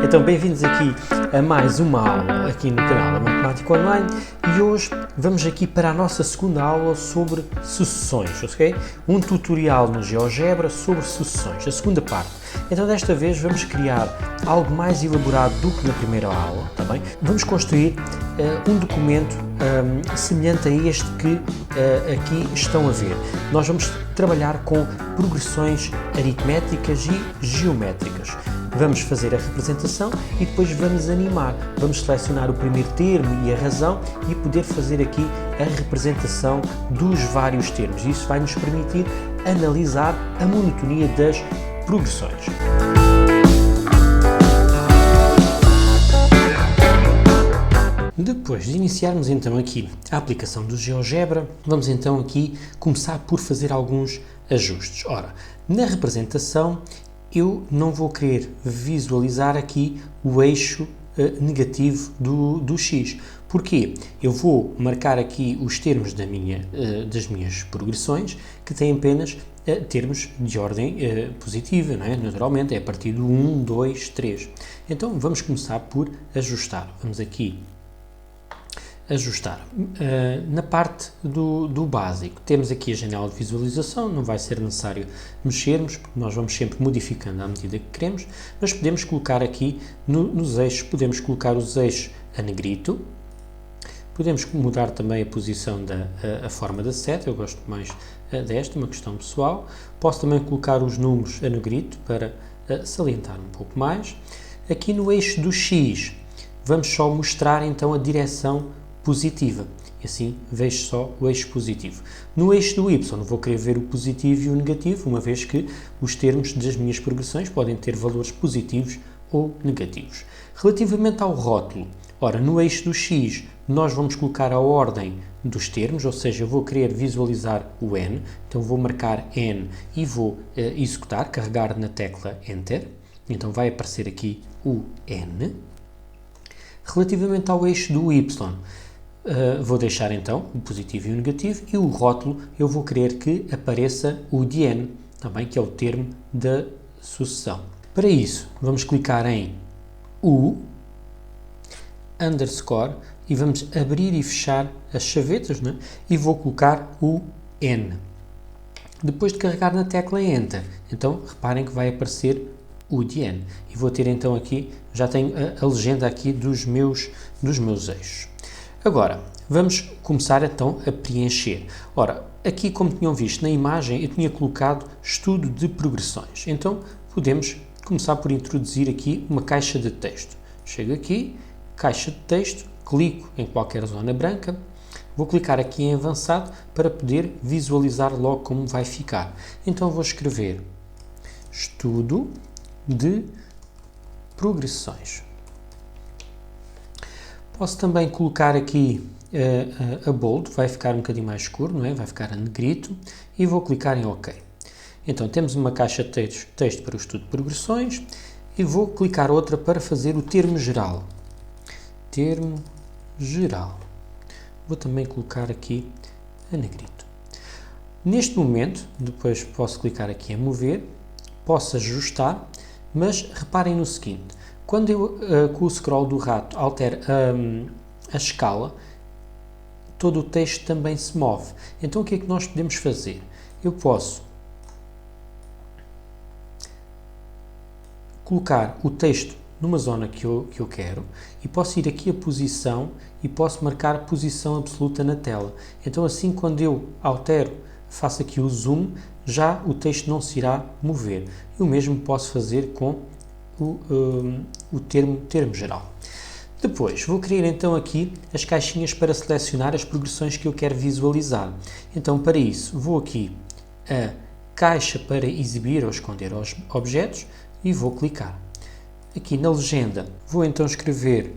Então, bem-vindos aqui a mais uma aula aqui no canal da Matemática Online e hoje vamos aqui para a nossa segunda aula sobre sucessões, ok? Um tutorial no GeoGebra sobre sucessões, a segunda parte. Então, desta vez vamos criar algo mais elaborado do que na primeira aula, tá bem? Vamos construir um documento semelhante a este que aqui estão a ver. Nós vamos trabalhar com progressões aritméticas e geométricas. Vamos fazer a representação e depois vamos animar. Vamos selecionar o primeiro termo e a razão e poder fazer aqui a representação dos vários termos. Isso vai nos permitir analisar a monotonia das progressões. Depois de iniciarmos então aqui a aplicação do GeoGebra, vamos então aqui começar por fazer alguns ajustes. Ora, na representação eu não vou querer visualizar aqui o eixo negativo do x. Porquê? Eu vou marcar aqui os termos das minhas progressões que têm apenas termos de ordem positiva, não é? Naturalmente, é a partir do 1, 2, 3. Então, vamos começar por ajustar. Vamos aqui ajustar. Na parte do básico, temos aqui a janela de visualização, não vai ser necessário mexermos, porque nós vamos sempre modificando à medida que queremos, mas podemos colocar aqui nos eixos, podemos colocar os eixos a negrito, podemos mudar também a posição a forma da seta, eu gosto mais desta, uma questão pessoal. Posso também colocar os números a negrito para salientar um pouco mais. Aqui no eixo do X, vamos só mostrar então a direção positiva, e assim vejo só o eixo positivo. No eixo do Y vou querer ver o positivo e o negativo, uma vez que os termos das minhas progressões podem ter valores positivos ou negativos. Relativamente ao rótulo, ora, no eixo do X nós vamos colocar a ordem dos termos, ou seja, eu vou querer visualizar o N, então vou marcar N e vou executar, carregar na tecla Enter, então vai aparecer aqui o N. Relativamente ao eixo do Y, vou deixar então o positivo e o negativo, e o rótulo eu vou querer que apareça o DN, também, que é o termo da sucessão. Para isso, vamos clicar em U, underscore, e vamos abrir e fechar as chavetas, né? E vou colocar o N. Depois de carregar na tecla Enter, então reparem que vai aparecer o DN. E vou ter então aqui, já tenho a legenda aqui dos meus eixos. Agora, vamos começar então a preencher. Ora, aqui como tinham visto na imagem, eu tinha colocado estudo de progressões. Então, podemos começar por introduzir aqui uma caixa de texto. Chego aqui, caixa de texto, clico em qualquer zona branca, vou clicar aqui em avançado para poder visualizar logo como vai ficar. Então, vou escrever estudo de progressões. Posso também colocar aqui a bold, vai ficar um bocadinho mais escuro, não é? Vai ficar a negrito, e vou clicar em OK. Então temos uma caixa de texto para o estudo de progressões e vou clicar outra para fazer o termo geral. Termo geral. Vou também colocar aqui a negrito. Neste momento, depois posso clicar aqui em mover, posso ajustar, mas reparem no seguinte, quando eu com o scroll do rato altero a escala, todo o texto também se move. Então o que é que nós podemos fazer? Eu posso colocar o texto numa zona que eu quero e posso ir aqui a posição e posso marcar a posição absoluta na tela. Então assim, quando eu altero, faço aqui o zoom, já o texto não se irá mover. E o mesmo posso fazer com o termo geral. Depois, vou criar então aqui as caixinhas para selecionar as progressões que eu quero visualizar. Então, para isso, vou aqui a caixa para exibir ou esconder os objetos e vou clicar. Aqui na legenda, vou então escrever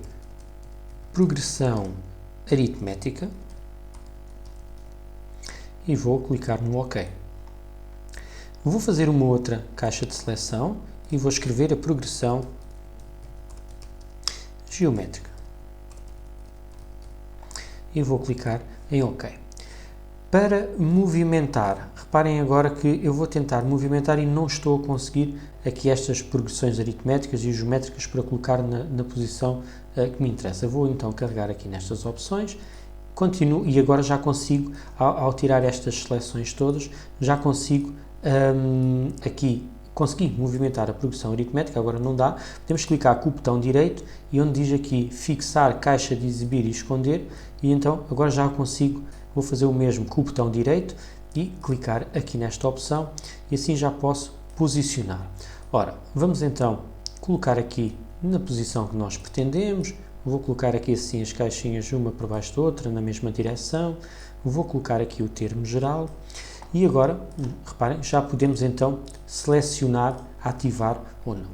progressão aritmética e vou clicar no OK. Vou fazer uma outra caixa de seleção e vou escrever a progressão geométrica. E vou clicar em OK. Para movimentar, reparem agora que eu vou tentar movimentar e não estou a conseguir aqui estas progressões aritméticas e geométricas para colocar na posição que me interessa. Vou então carregar aqui nestas opções, continuo e agora já consigo, ao tirar estas seleções todas, já consigo aqui consegui movimentar a progressão aritmética, agora não dá, podemos clicar com o botão direito e onde diz aqui fixar caixa de exibir e esconder e então agora já consigo, vou fazer o mesmo com o botão direito e clicar aqui nesta opção e assim já posso posicionar. Ora, vamos então colocar aqui na posição que nós pretendemos, vou colocar aqui assim as caixinhas uma por baixo da outra na mesma direção, vou colocar aqui o termo geral. E agora, reparem, já podemos então selecionar, ativar ou não.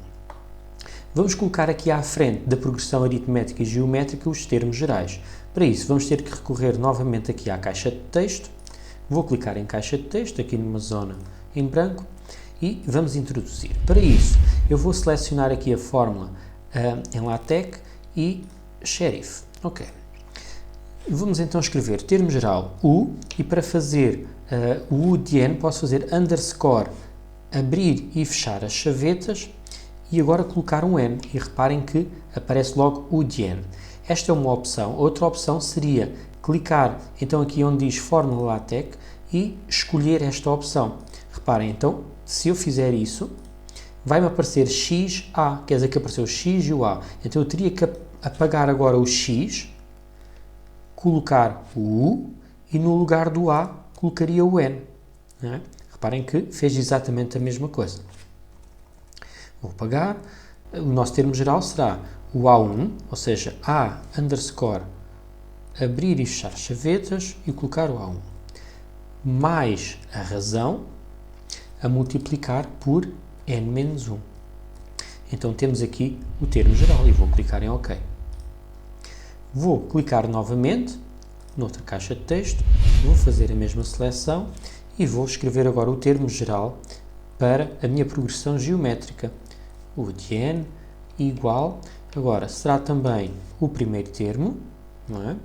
Vamos colocar aqui à frente da progressão aritmética e geométrica os termos gerais. Para isso, vamos ter que recorrer novamente aqui à caixa de texto. Vou clicar em caixa de texto, aqui numa zona em branco, e vamos introduzir. Para isso, eu vou selecionar aqui a fórmula em LaTeX e Sheriff. Ok. Vamos então escrever termo geral U e para fazer o UDN posso fazer underscore, abrir e fechar as chavetas e agora colocar um N e reparem que aparece logo UDN. Esta é uma opção. Outra opção seria clicar então aqui onde diz fórmula LaTeX e escolher esta opção. Reparem então, se eu fizer isso, vai-me aparecer XA, quer dizer que apareceu o X e o A. Então eu teria que apagar agora o X, colocar o U e no lugar do A colocaria o N. Não é? Reparem que fez exatamente a mesma coisa. Vou apagar. O nosso termo geral será o A1, ou seja, A underscore abrir e fechar chavetas e colocar o A1. Mais a razão a multiplicar por N-1. Então temos aqui o termo geral e vou clicar em OK. Vou clicar novamente noutra caixa de texto, vou fazer a mesma seleção e vou escrever agora o termo geral para a minha progressão geométrica. O de N igual, agora será também o primeiro termo, não é?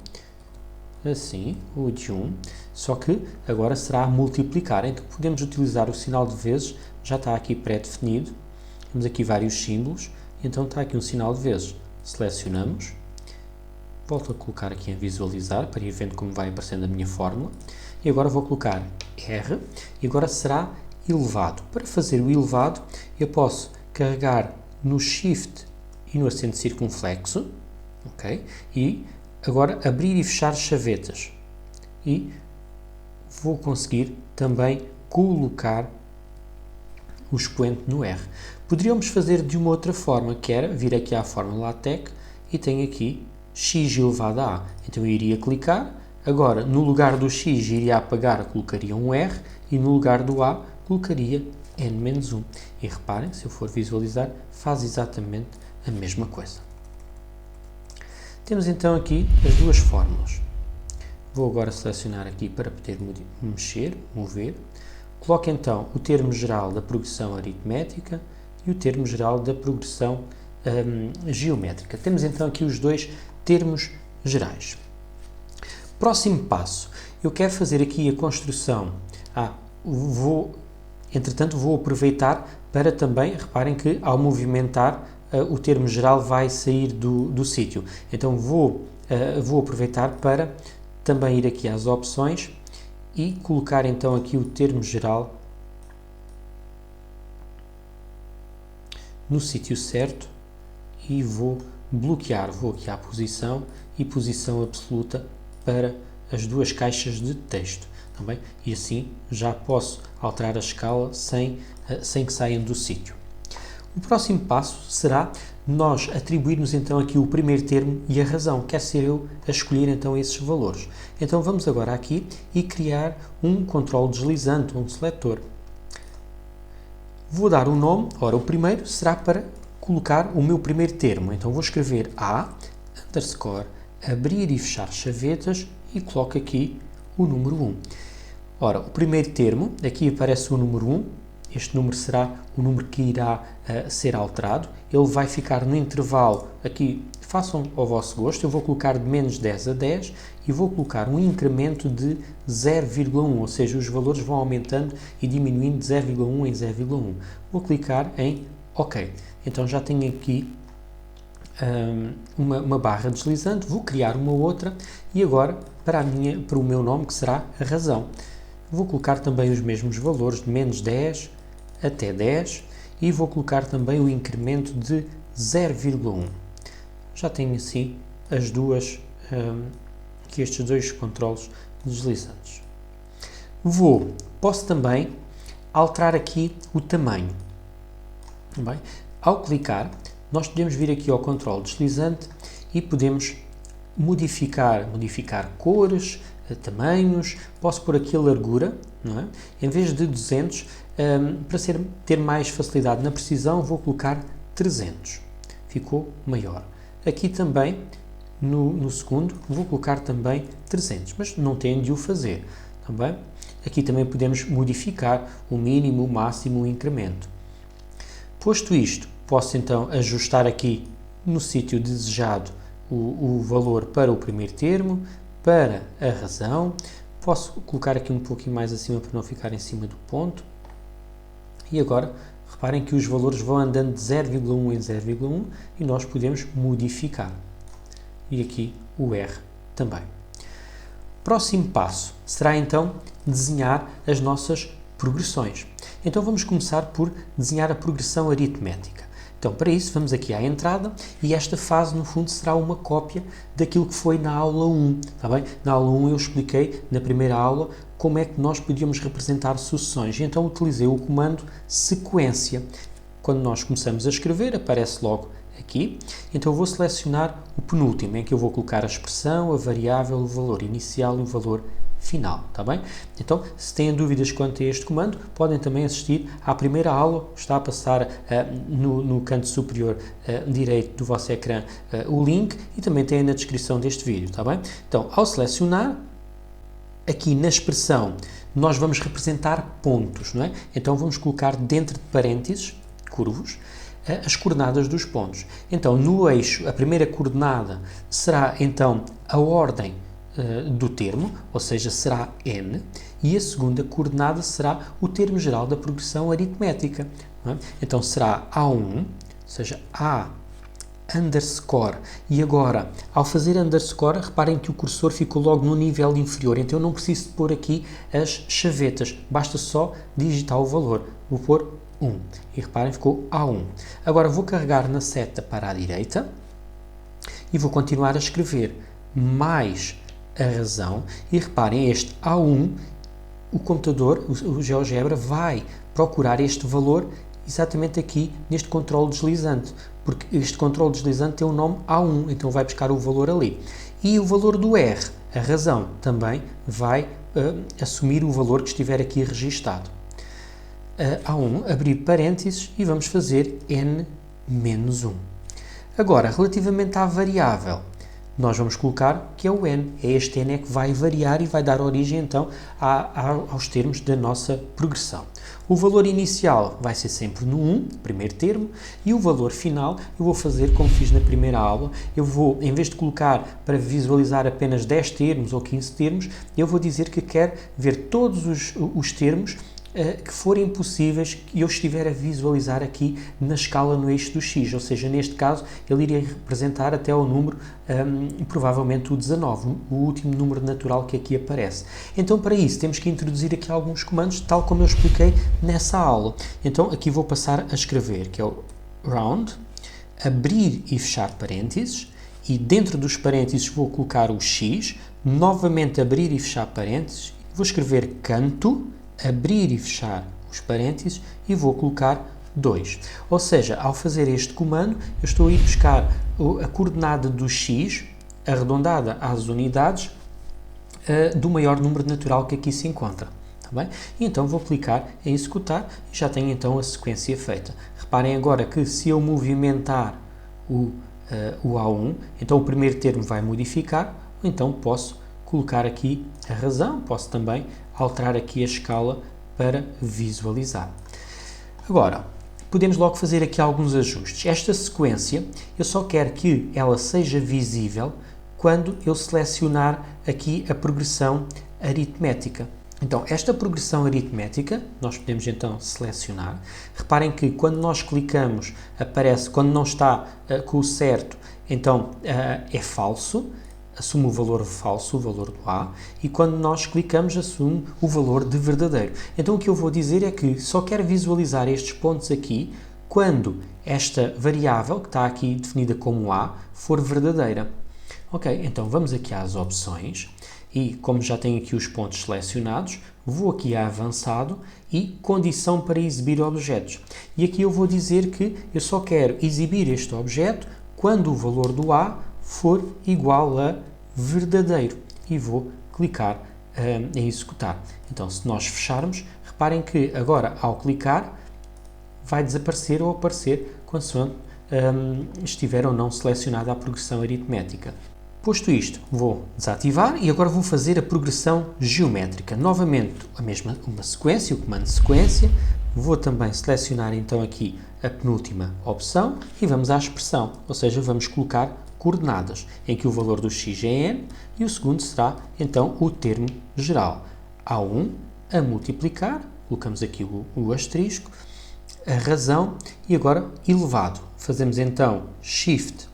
Assim, o de 1, só que agora será multiplicar, então podemos utilizar o sinal de vezes, já está aqui pré-definido, temos aqui vários símbolos, então está aqui um sinal de vezes, selecionamos, volto a colocar aqui em visualizar, para ir vendo como vai aparecendo a minha fórmula. E agora vou colocar R, e agora será elevado. Para fazer o elevado, eu posso carregar no Shift e no acento circunflexo, ok? E agora abrir e fechar chavetas. E vou conseguir também colocar o expoente no R. Poderíamos fazer de uma outra forma, que era vir aqui à fórmula LaTeX e tenho aqui X elevado a A. Então eu iria clicar, agora no lugar do X iria apagar, colocaria um R e no lugar do A colocaria N-1. E reparem, se eu for visualizar, faz exatamente a mesma coisa. Temos então aqui as duas fórmulas. Vou agora selecionar aqui para poder mexer, mover. Coloco então o termo geral da progressão aritmética e o termo geral da progressão geométrica. Temos então aqui os dois termos gerais. Próximo passo, eu quero fazer aqui a construção. Entretanto, vou aproveitar para também, reparem que ao movimentar o termo geral vai sair do sítio. Então vou aproveitar para também ir aqui às opções e colocar então aqui o termo geral no sítio certo e vou bloquear, vou aqui à posição e posição absoluta para as duas caixas de texto, também, e assim já posso alterar a escala sem que saiam do sítio. O próximo passo será nós atribuirmos então aqui o primeiro termo e a razão, quer ser eu a escolher então esses valores. Então vamos agora aqui e criar um controle deslizante, um seletor. Vou dar um nome, ora o primeiro será para colocar o meu primeiro termo, então vou escrever A, underscore, abrir e fechar chavetas e coloco aqui o número 1. Ora, o primeiro termo, aqui aparece o número 1, este número será o número que irá ser alterado, ele vai ficar no intervalo, aqui façam ao vosso gosto. Eu vou colocar de menos 10 a 10 e vou colocar um incremento de 0,1, ou seja, os valores vão aumentando e diminuindo de 0,1 em 0,1. Vou clicar em OK. Então já tenho aqui uma barra deslizante, vou criar uma outra e agora para o meu nome, que será a razão. Vou colocar também os mesmos valores de menos 10 até 10 e vou colocar também o incremento de 0,1. Já tenho assim as duas, aqui estes dois controles deslizantes. Posso também alterar aqui o tamanho. Bem, ao clicar, nós podemos vir aqui ao controle deslizante e podemos modificar cores, tamanhos. Posso pôr aqui a largura, não é? Em vez de 200, para ter mais facilidade na precisão, vou colocar 300. Ficou maior. Aqui também, no segundo, vou colocar também 300, mas não tenho de o fazer. Também. Aqui também podemos modificar o mínimo, o máximo, o incremento. Posto isto, posso então ajustar aqui no sítio desejado o valor para o primeiro termo, para a razão. Posso colocar aqui um pouquinho mais acima para não ficar em cima do ponto. E agora, reparem que os valores vão andando de 0,1 em 0,1 e nós podemos modificar. E aqui o R também. Próximo passo será então desenhar as nossas progressões. Então vamos começar por desenhar a progressão aritmética. Então para isso vamos aqui à entrada e esta fase no fundo será uma cópia daquilo que foi na aula 1. Está bem? Na aula 1 eu expliquei na primeira aula como é que nós podíamos representar sucessões. E então utilizei o comando sequência. Quando nós começamos a escrever aparece logo aqui. Então eu vou selecionar o penúltimo, em que eu vou colocar a expressão, a variável, o valor inicial e o valor final, está bem? Então, se têm dúvidas quanto a este comando, podem também assistir à primeira aula, está a passar no canto superior direito do vosso ecrã o link e também tem na descrição deste vídeo, está bem? Então, ao selecionar, aqui na expressão, nós vamos representar pontos, não é? Então, vamos colocar dentro de parênteses, curvos, as coordenadas dos pontos. Então, no eixo, a primeira coordenada será, então, a ordem do termo, ou seja, será n, e a segunda coordenada será o termo geral da progressão aritmética. Não é? Então, será A1, ou seja, A underscore, e agora, ao fazer underscore, reparem que o cursor ficou logo no nível inferior, então eu não preciso de pôr aqui as chavetas, basta só digitar o valor. Vou pôr 1, e reparem, ficou A1. Agora vou carregar na seta para a direita, e vou continuar a escrever mais a razão, e reparem, este A1, o computador, o GeoGebra, vai procurar este valor exatamente aqui neste controle deslizante, porque este controle deslizante tem o nome A1, então vai buscar o valor ali. E o valor do R, a razão, também vai assumir o valor que estiver aqui registado. A1, abrir parênteses e vamos fazer n menos 1. Agora, relativamente à variável, nós vamos colocar que é o n. É este n que vai variar e vai dar origem, então, aos termos da nossa progressão. O valor inicial vai ser sempre no 1, primeiro termo, e o valor final eu vou fazer como fiz na primeira aula. Eu vou, em vez de colocar para visualizar apenas 10 termos ou 15 termos, eu vou dizer que quero ver todos os termos que forem possíveis que eu estiver a visualizar aqui na escala no eixo do X, ou seja, neste caso ele iria representar até ao número, provavelmente o 19, o último número natural que aqui aparece. Então para isso temos que introduzir aqui alguns comandos, tal como eu expliquei nessa aula. Então aqui vou passar a escrever, que é o round, abrir e fechar parênteses, e dentro dos parênteses vou colocar o X, novamente abrir e fechar parênteses, vou escrever canto, abrir e fechar os parênteses e vou colocar 2. Ou seja, ao fazer este comando, eu estou a ir buscar a coordenada do x, arredondada às unidades, do maior número natural que aqui se encontra. Tá bem? E então vou clicar em executar e já tenho então a sequência feita. Reparem agora que se eu movimentar o A1, então o primeiro termo vai modificar, ou então posso colocar aqui a razão, posso também alterar aqui a escala para visualizar. Agora, podemos logo fazer aqui alguns ajustes. Esta sequência, eu só quero que ela seja visível quando eu selecionar aqui a progressão aritmética. Então, esta progressão aritmética, nós podemos então selecionar. Reparem que quando nós clicamos, aparece, quando não está com o certo, então é falso, assume o valor falso, o valor do A, e quando nós clicamos, assume o valor de verdadeiro. Então, o que eu vou dizer é que só quero visualizar estes pontos aqui quando esta variável, que está aqui definida como A, for verdadeira. Ok, então vamos aqui às opções e, como já tenho aqui os pontos selecionados, vou aqui a avançado e condição para exibir objetos. E aqui eu vou dizer que eu só quero exibir este objeto quando o valor do A for igual a verdadeiro e vou clicar em executar. Então, se nós fecharmos, reparem que agora, ao clicar, vai desaparecer ou aparecer consoante estiver ou não selecionada a progressão aritmética. Posto isto, vou desativar e agora vou fazer a progressão geométrica. Novamente, uma sequência, o comando sequência. Vou também selecionar então aqui a penúltima opção e vamos à expressão, ou seja, vamos colocar coordenadas, em que o valor do x é n e o segundo será então o termo geral. A1 a multiplicar, colocamos aqui o asterisco, a razão e agora elevado. Fazemos então Shift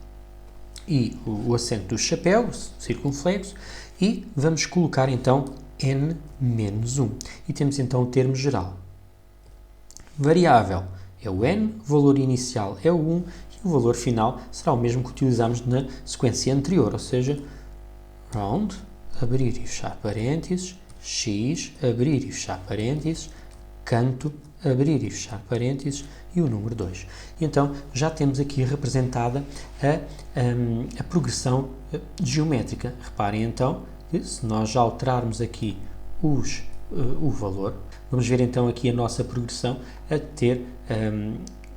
e o acento do chapéu, circunflexo, e vamos colocar então n-1. E temos então o termo geral. Variável é o n, o valor inicial é o 1 e o valor final será o mesmo que utilizamos na sequência anterior, ou seja, round, abrir e fechar parênteses, x, abrir e fechar parênteses, canto, abrir e fechar parênteses e o número 2. E então já temos aqui representada a progressão geométrica. Reparem então que se nós já alterarmos aqui o valor, vamos ver então aqui a nossa progressão a ter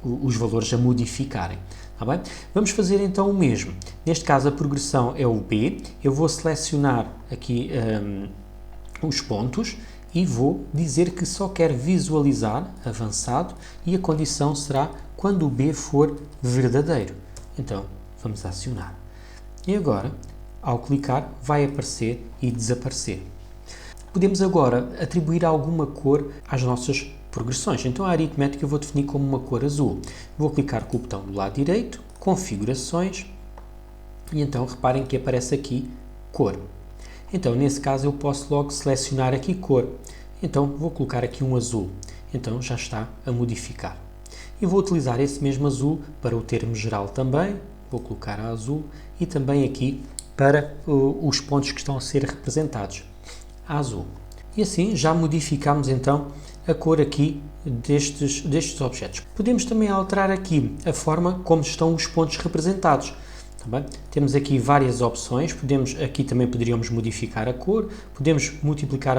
os valores a modificarem. Tá bem? Vamos fazer então o mesmo. Neste caso a progressão é o B, eu vou selecionar aqui os pontos e vou dizer que só quero visualizar avançado e a condição será quando o B for verdadeiro. Então, vamos acionar. E agora, ao clicar, vai aparecer e desaparecer. Podemos agora atribuir alguma cor às nossas progressões. Então, a aritmética eu vou definir como uma cor azul. Vou clicar com o botão do lado direito, configurações, e então reparem que aparece aqui cor. Então, nesse caso, eu posso logo selecionar aqui cor. Então, vou colocar aqui um azul. Então, já está a modificar. E vou utilizar esse mesmo azul para o termo geral também. Vou colocar a azul e também aqui para os pontos que estão a ser representados. A azul. E assim, já modificamos então a cor aqui destes objetos. Podemos também alterar aqui a forma como estão os pontos representados. Tá bem? Temos aqui várias opções, aqui também poderíamos modificar a cor, podemos modificar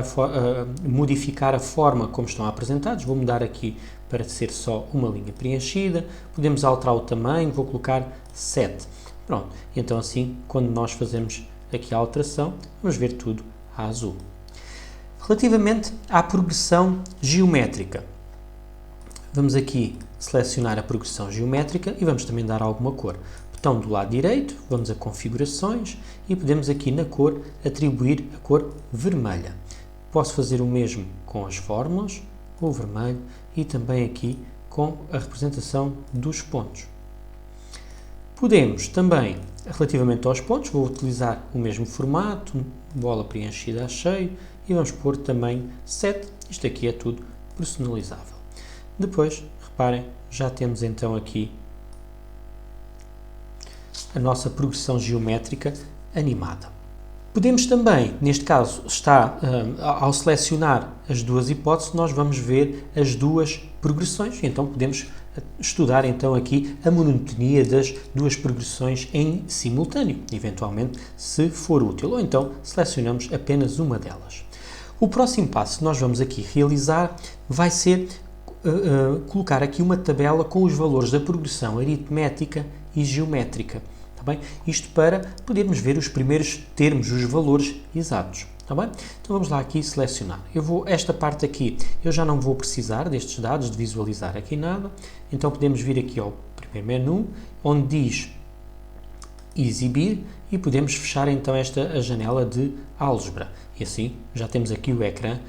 a forma como estão apresentados, vou mudar aqui para ser só uma linha preenchida, podemos alterar o tamanho, vou colocar 7. Pronto, então assim, quando nós fazemos aqui a alteração, vamos ver tudo a azul. Relativamente à progressão geométrica, vamos aqui selecionar a progressão geométrica e vamos também dar alguma cor. Botão do lado direito, vamos a configurações e podemos aqui na cor atribuir a cor vermelha. Posso fazer o mesmo com as fórmulas, o vermelho e também aqui com a representação dos pontos. Podemos também, relativamente aos pontos, vou utilizar o mesmo formato, bola preenchida a cheio e vamos pôr também 7. Isto aqui é tudo personalizável. Depois, reparem, já temos então aqui a nossa progressão geométrica animada. Podemos também, neste caso, ao selecionar as duas hipóteses, nós vamos ver as duas progressões. Então, podemos estudar então aqui a monotonia das duas progressões em simultâneo, eventualmente, se for útil. Ou então, selecionamos apenas uma delas. O próximo passo que nós vamos aqui realizar vai ser colocar aqui uma tabela com os valores da progressão aritmética e geométrica. Bem, isto para podermos ver os primeiros termos, os valores exatos. Tá bem? Então vamos lá aqui selecionar. Esta parte aqui, eu já não vou precisar destes dados, de visualizar aqui nada. Então podemos vir aqui ao primeiro menu, onde diz exibir, e podemos fechar então a janela de álgebra. E assim já temos aqui o ecrã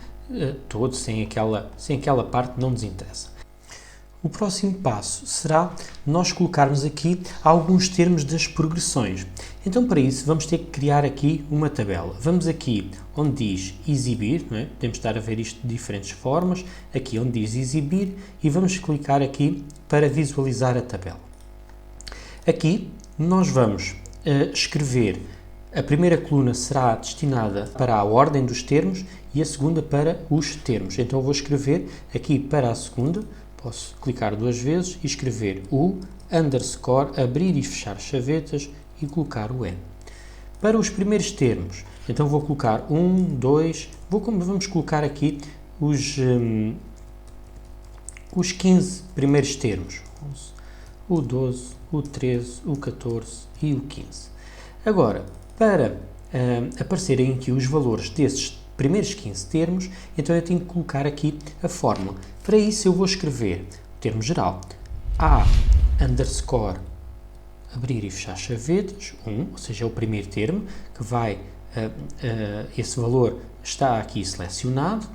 todo, sem aquela parte que não nos interessa. O próximo passo será nós colocarmos aqui alguns termos das progressões. Então, para isso, vamos ter que criar aqui uma tabela. Vamos aqui onde diz exibir, não é? Podemos estar a ver isto de diferentes formas, aqui onde diz exibir, e vamos clicar aqui para visualizar a tabela. Aqui nós vamos escrever, a primeira coluna será destinada para a ordem dos termos e a segunda para os termos. Então, eu vou escrever aqui para a segunda. Posso clicar duas vezes e escrever o underscore, abrir e fechar chavetas e colocar o N. Para os primeiros termos, então vou colocar 1, 2, vamos colocar aqui os 15 primeiros termos. O 12, o 13, o 14 e o 15. Agora, para aparecerem aqui os valores desses primeiros 15 termos, então eu tenho que colocar aqui a fórmula. Para isso eu vou escrever o termo geral, A underscore, abrir e fechar chavetas, 1, ou seja, é o primeiro termo, que vai, esse valor está aqui selecionado,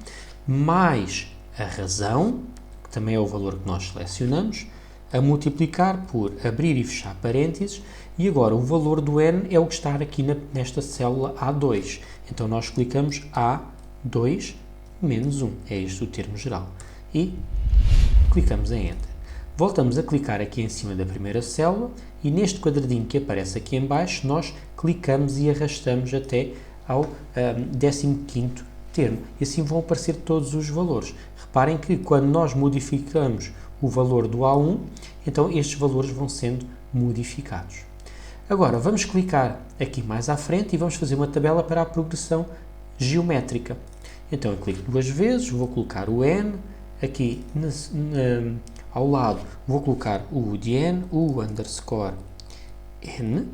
mais a razão, que também é o valor que nós selecionamos, a multiplicar por abrir e fechar parênteses, e agora o valor do N é o que está aqui nesta célula A2. Então nós clicamos A2 menos 1, é este o termo geral, e clicamos em Enter. Voltamos a clicar aqui em cima da primeira célula e neste quadradinho que aparece aqui em baixo nós clicamos e arrastamos até ao 15º termo, e assim vão aparecer todos os valores. Reparem que quando nós modificamos o valor do A1, então estes valores vão sendo modificados. Agora vamos clicar aqui mais à frente e vamos fazer uma tabela para a progressão geométrica. Então eu clico duas vezes, vou colocar o N, aqui ao lado vou colocar o de N, o underscore N,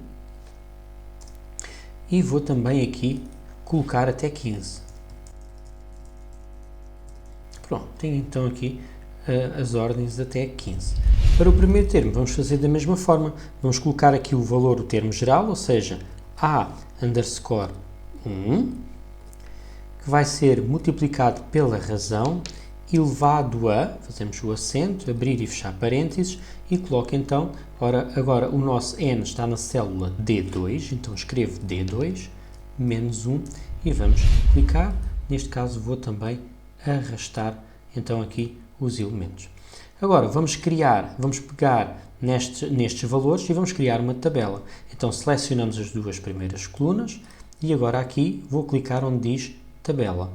e vou também aqui colocar até 15. Pronto, tenho então aqui as ordens até 15. Para o primeiro termo vamos fazer da mesma forma, vamos colocar aqui o valor do termo geral, ou seja, A underscore 1, que vai ser multiplicado pela razão, elevado a, fazemos o acento, abrir e fechar parênteses, e coloco então, agora o nosso N está na célula D2, então escrevo D2, menos 1, e vamos clicar, neste caso vou também arrastar então aqui os elementos. Agora vamos pegar nestes valores e vamos criar uma tabela. Então selecionamos as duas primeiras colunas e agora aqui vou clicar onde diz tabela.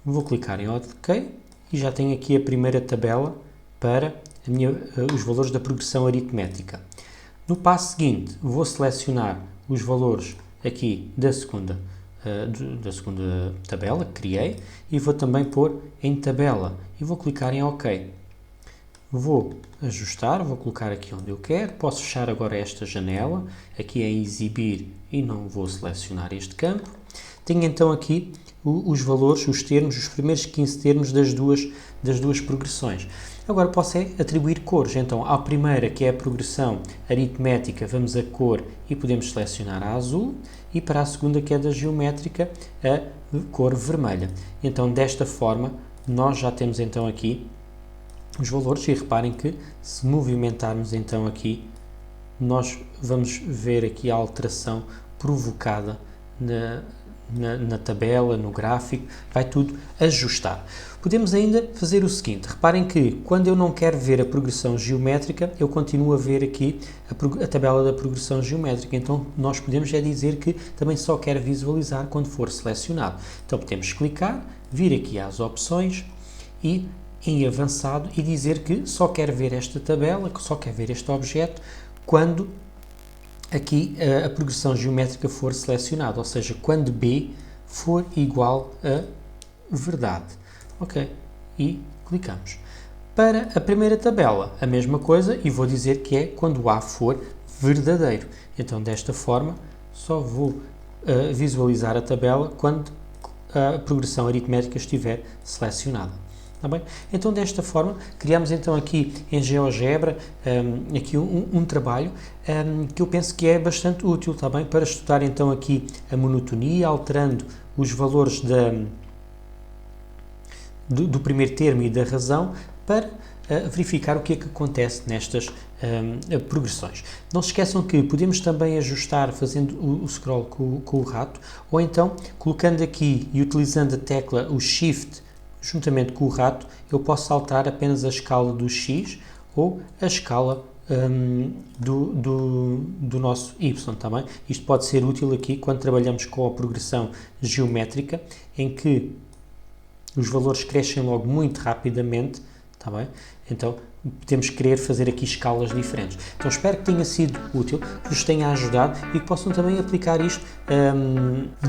Vou clicar em OK e já tenho aqui a primeira tabela para os valores da progressão aritmética. No passo seguinte vou selecionar os valores aqui da segunda tabela que criei e vou também pôr em tabela e vou clicar em OK. Vou ajustar, vou colocar aqui onde eu quero, posso fechar agora esta janela, aqui em exibir e não vou selecionar este campo. Tenho então aqui os valores, os termos, os primeiros 15 termos das duas progressões. Agora posso atribuir cores, então à primeira, que é a progressão aritmética, vamos a cor e podemos selecionar a azul, e para a segunda, que é da geométrica, a cor vermelha. Então desta forma nós já temos então aqui os valores, e reparem que se movimentarmos então aqui, nós vamos ver aqui a alteração provocada na tabela, no gráfico, vai tudo ajustar. Podemos ainda fazer o seguinte, reparem que quando eu não quero ver a progressão geométrica, eu continuo a ver aqui a tabela da progressão geométrica, então nós podemos dizer que também só quero visualizar quando for selecionado. Então podemos clicar, vir aqui às opções e em avançado e dizer que só quero ver esta tabela, que só quero ver este objeto quando aqui a progressão geométrica for selecionada, ou seja, quando B for igual a verdade. Ok, e clicamos. Para a primeira tabela, a mesma coisa, e vou dizer que é quando A for verdadeiro. Então, desta forma, só vou visualizar a tabela quando a progressão aritmética estiver selecionada. Tá bem? Então, desta forma, criamos então aqui em GeoGebra aqui um trabalho que eu penso que é bastante útil, tá bem? Para estudar então aqui a monotonia, alterando os valores do primeiro termo e da razão, para verificar o que é que acontece nestas progressões. Não se esqueçam que podemos também ajustar fazendo o scroll com o rato, ou então colocando aqui e utilizando a tecla o Shift juntamente com o rato, eu posso alterar apenas a escala do X ou a escala do nosso Y, tá bem? Isto pode ser útil aqui quando trabalhamos com a progressão geométrica, em que os valores crescem logo muito rapidamente, tá bem? Então, temos que querer fazer aqui escalas diferentes. Então, espero que tenha sido útil, que vos tenha ajudado e que possam também aplicar isto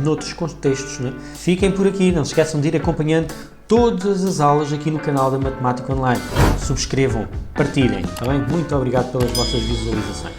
noutros contextos, né? Fiquem por aqui, não se esqueçam de ir acompanhando todas as aulas aqui no canal da Matemática Online. Subscrevam, partilhem, tá bem? Muito obrigado pelas vossas visualizações.